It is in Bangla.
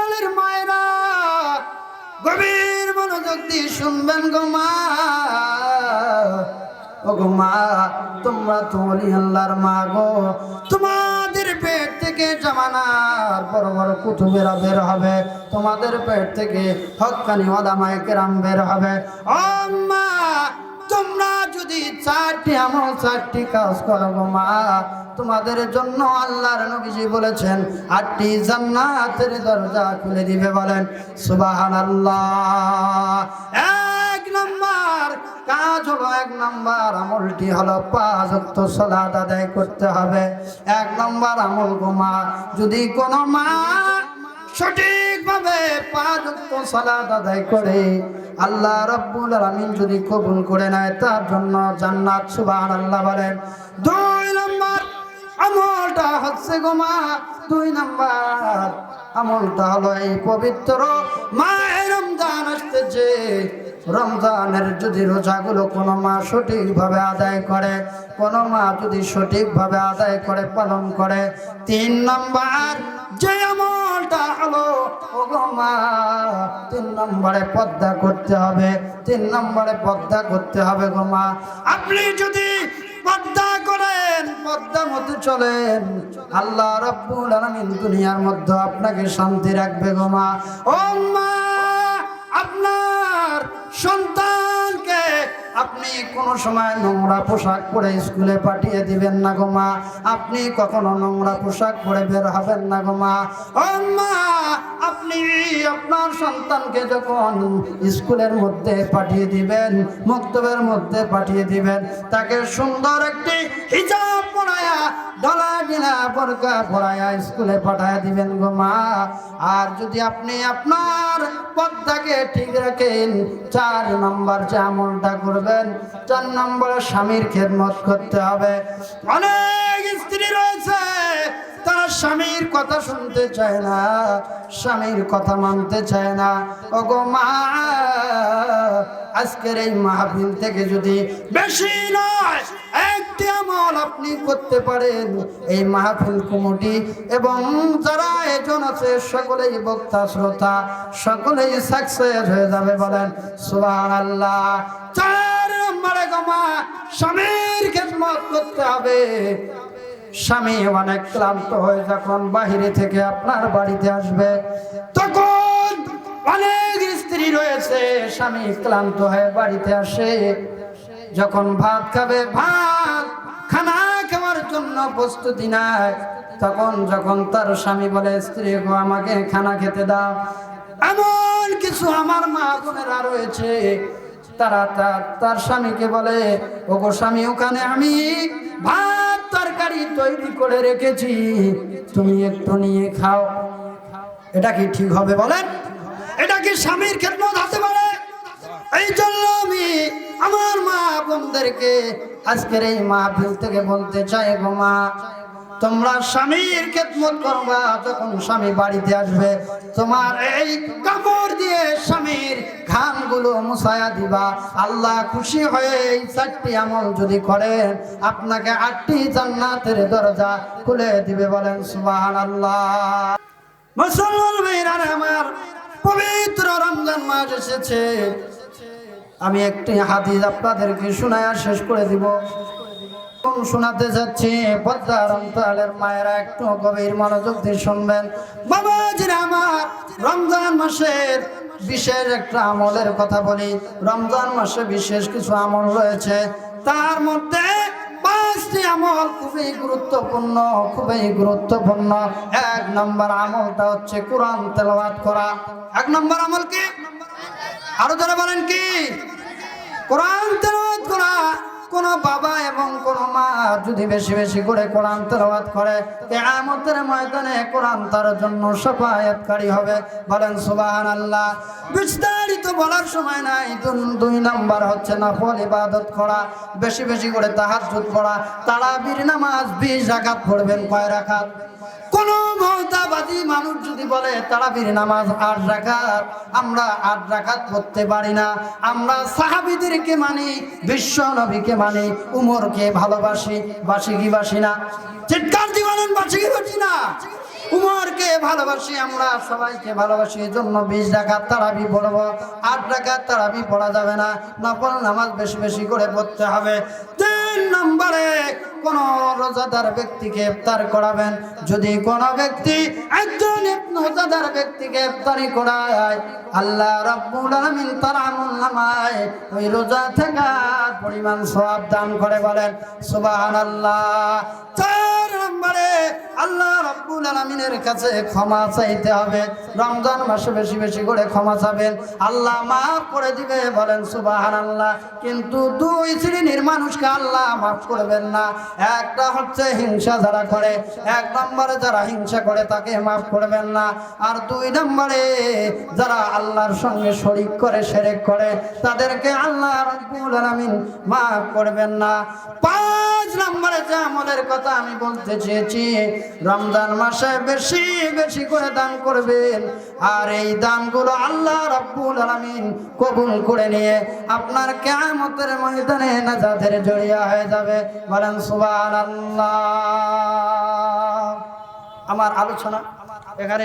আলের মায়েরা গভীর মনোযোগ দিয়ে শুনবেন গো মা। ও গো মা, তোমরা তো ওলি আল্লাহর মা গো। তোমাদের পেট থেকে জামানার বড় বড় কুতুবেরা বের হবে, তোমাদের পেট থেকে হক্কানি ওলামায়ে কেরাম বের হবে। ও মা, তোমরা যদি 4টি আমল 4টি কাজ করো গো মা, তোমাদের জন্য আল্লাহর নবীজি বলেছেন 8টি জান্নাতের দরজা খুলে দিবে। বলেন সুবহানাল্লাহ। 1 নম্বর কাজ হলো, 1 নম্বর আমলটি হলো 5 ওয়াক্ত সালাত আদায় করতে হবে। 1 নম্বর আমল গো মা, যদি কোনো মা সঠিকভাবে 5 ওয়াক্ত সালাত আদায় করে, আল্লাহ রাব্বুল আলামিন যদি কবুল করে নেয়, তার জন্য জান্নাত। সুবহানাল্লাহ বলেন। 2 নম্বর আমলটা হচ্ছে গো মা, 2 নম্বর আমলটা হলো এই পবিত্র মাহে রমজান আসতেছে, রমজানের যদি রোজাগুলো কোনো মা সঠিকভাবে আদায় করে, কোনো মা যদি সঠিকভাবে আদায় করে পালন করে, 3 নম্বর যে আমলটা হলো ও গো মা, 3 নম্বরে পর্দা করতে হবে। 3 নম্বরে পর্দা করতে হবে গো মা। আপনি যদি পর্দা করেন, পর্দা মতো চলেন, আল্লাহ রাব্বুল আলামিন দুনিয়ার মধ্যে আপনাকে শান্তি রাখবে গো মা। ও মা, আপনার সন্তানকে আপনি কোন সময় নোংরা পোশাক পরে স্কুলে পাঠিয়ে দিবেন না গো মা। আপনি কখনো নোংরা পোশাক পরে বের হবেন না গো মা। ও মা, আপনি আপনার সন্তানকে যখন স্কুলের মধ্যে পাঠিয়ে দিবেন, মক্তবের মধ্যে পাঠিয়ে দিবেন, তাকে সুন্দর একটি হিজাব পরায়া, ডলা ডিলা বোরকা পরায়া স্কুলে পাঠিয়ে দিবেন গো মা। আর যদি আপনি আপনার পর্দাকে ঠিক রাখেন, 4 নম্বর যে আমলটা করবেন, 4 নম্বরে স্বামীর খেদমত করতে হবে। অনেক স্ত্রী রয়েছে, তারা স্বামীর কথা শুনতে চায় না, স্বামীর কথা মানতে চায় না। ও গো মা, আজকের এই মাহফিল থেকে যদি বেশি নয় 1টি আমল আপনি করতে পারেন, এই মাহফিল কমিটি এবং যারা আয়োজন আছে সকলেই বক্তা শ্রোতা সকলেই সাকসেস হয়ে যাবে। বলেন সুবহানাল্লাহ। 4 নম্বরে গো মা, স্বামীর খেদমত করতে হবে। স্বামী অনেক ক্লান্ত হয়ে যখন বাহিরে থেকে আপনার বাড়িতে আসবে, তখন অনেক স্ত্রী রয়েছে, স্বামী ক্লান্ত হয়ে বাড়িতে আসে, যখন ভাত খাবে, ভাত খানা খাওয়ার জন্য প্রস্তুতি নেয়, তখন যখন তার স্বামী বলে, স্ত্রী গো আমাকে খানা খেতে দাও, এমন কিছু আমার মা বোনেরা রয়েছে, তারা তার স্বামীকে বলে, ও গো স্বামী, ওখানে আমি ভাত তরকারি তৈরি করে রেখেছি, তুমি একটু নিয়ে খাও। এটা কি ঠিক হবে বলেন? এটা কি স্বামীর খেদমত হতে পারে? এই জন্য আমি আমার মা বোনদেরকে আজকের এই মাহফিল থেকে বলতে চাই গো মা, তোমরা স্বামীর খেদমত করবা। যখন স্বামী বাড়িতে আসবে, তোমার এই কাপড় দিয়ে স্বামীর ঘামগুলো মুছায়া দিবা। আল্লাহ খুশি হয়ে এই 4টি আমল যদি করেন, আপনাকে 8টি জান্নাতের দরজা খুলে দিবে। বলেন সুবহানাল্লাহ। মুসলমান ভাইরা আমার, পবিত্র রমজান মাস এসেছে, আমি একটি হাদিস আপনাদেরকে শোনায়া শেষ করে দিব। শোনাতে যাচ্ছি, পদ্মার অন্তরালের মায়েরা একটু গভীর মনোযোগ দিয়ে শুনবেন। বাবাজিরা আমার, রমজান মাসের বিশেষ একটা আমলের কথা বলি। রমজান মাসে বিশেষ কিছু আমল রয়েছে, তার মধ্যে 5টি আমল খুবই গুরুত্বপূর্ণ, খুবই গুরুত্বপূর্ণ। 1 নম্বর আমলটা হচ্ছে কোরআন তেলাওয়াত করা। 1 নম্বর আমল কি? আরো যারা বলেন কি? কোরআন তেলাওয়াত করা। কোন বাবা এবং কোন মা যদি বেশি বেশি করে কোরআন তেলাওয়াত করে, কিয়ামতের ময়দানে কোরআন তার জন্য শাফায়াতকারী হবে। বলেন সুবহানাল্লাহ। বিস্তারিত বলার সময় নাই। 2 নাম্বার হচ্ছে নফল ইবাদত করা, বেশি বেশি করে তাহাজ্জুদ পড়া। তারাবির নামাজ 20 রাকাত পড়বেন। কয় রাকাত? কোন মওতাবাদী মানুষ যদি বলে তারাবির নামাজ 8 রাকাত, আমরা 8 রাকাত পড়তে পারি না। আমরা সাহাবীদেরকে মানি, বিশ্ব নবীকে মানি, উমরকে ভালোবাসি। বাসি কি বাসি না? চিৎকার দিয়ে বলেন, বাসি কি বাসি না? উমরকে ভালোবাসি, আমরা সবাইকে ভালোবাসি, এই জন্য 20 রাকাত তারাবি পড়বো। 8 রাকাত তারাবি পড়া যাবে না, নফল নামাজ বেশি বেশি করে পড়তে হবে। 3 নম্বরে কোন রোজাদার ব্যক্তিকে ইফতার করাবেন। যদি কোন ব্যক্তি একজন রোজাদার ব্যক্তিকে ইফতারি করায়, আল্লাহ রাব্বুল আলামিন তার আমলনামায় ওই রোজা থাকার পরিমাণ সওয়াব দান করে। বলেন সুবহানাল্লাহ। 4 নম্বরে আল্লাহ রাব্বুল আলামিনের কাছে ক্ষমা চাইতে হবে। রমজান মাসে বেশি বেশি করে ক্ষমা চাবেন, আল্লাহ মাফ করে দিবে। বলেন সুবহানাল্লাহ। কিন্তু 2 শ্রেণীর মানুষকে আল্লাহ মাফ করবেন না। একটা হচ্ছে হিংসা যারা করে, 1 নম্বরে যারা হিংসা করে তাকে মাফ করবেন না। আর 2 নম্বরে যারা আল্লাহর সঙ্গে শরীক করে, শিরক করে, তাদেরকে আল্লাহ রাব্বুল আলামিন মাফ করবেন না। 5 নম্বরে যে আমলের কথা আমি বলতে চেয়েছি, রমজান মাসে বেশি বেশি করে দান করবেন। আর এই দানগুলো আল্লাহ রাব্বুল আলামিন কবুল করে নিয়ে আপনার কিয়ামতের ময়দানে নাজাতের জড়িয়া হয়ে যাবে। বলেন সুবহানাল্লাহ। আমার আলোচনা এখানে